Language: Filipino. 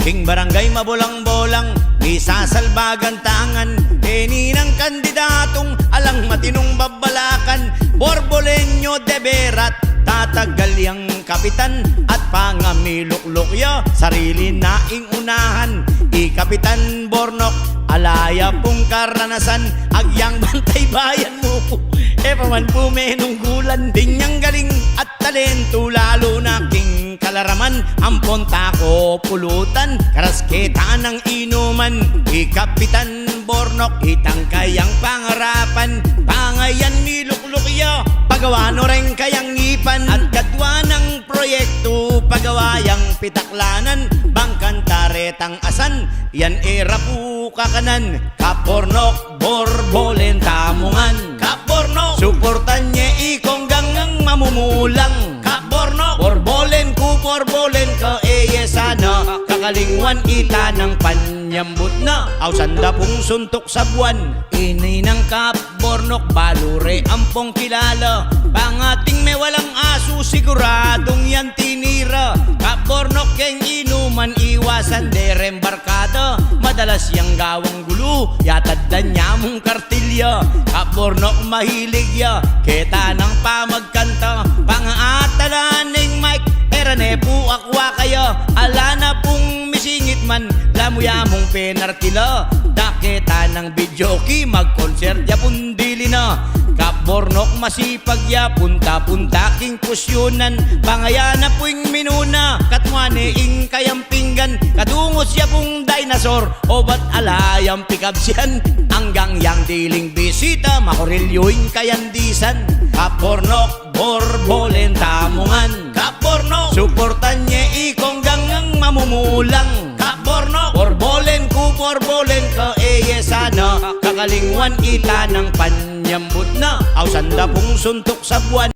King barangay mabulang-bolang, may sasalbagan tangan, ng kandidatong alang matinong babalakan. Borbolenyo de Berat, tatagal yang kapitan, at pangamiluklok ya, sarili na unahan. Kapitan Bornok, alaya pong karanasan, agyang bantay bayan mo. Paman po menunggulan, din niyang galing at talento, lalo na king kalaraman. Ampon tako pulutan, karasketa ng inuman. Kapitan Bornok, itang kayang pangarapan, pangayan niluklok ya, pagawa no rin kayang ngipan. At kadwa ng proyekto, pagawa yang pitaklanan, bangkan taretang asan, yan era po kakanan. Kapornok, Borbolen tamungan, Kapornok, suportan niya ikong gangang mamumulang. Kapornok, Borbolen ku Borbolen ka sana, kakalingwan ita ng panyambut na, aw sanda pong suntok sa buwan. Inay ng Kapornok, balure ampong kilala, pangating may walang aso, siguradong yan tinira. Kapornok keng inuman, iwasan derem barkada, madalas yang gawang gulo, yataddan niya mong kartilya. Kapornok mahilig ya, kita ng pamagkanta, pangaatalan ng mic, erane po akwa kayo, ala na pong misingit man, lamuya mong penarkila. Dakita ng videoki, mag-concert ya pundili na. Kapornok masipag ya, punta-punta king kusyonan, pangayana puing minuna, katwane ing kayang pinggan, kadungos ya pong dinosaur, o ba't alayang pikabsyan, hanggang yang diling bisita, makorilyoing kayandisan. Kapornok, Borbolen tamungan, Kapornok, suportan niya ikong gangang mamumulang. Kapornok, Borbolen ku Borbolen ka sana, kakalingwan ita ng panyambut na, aw sanda pong suntok sa buwan.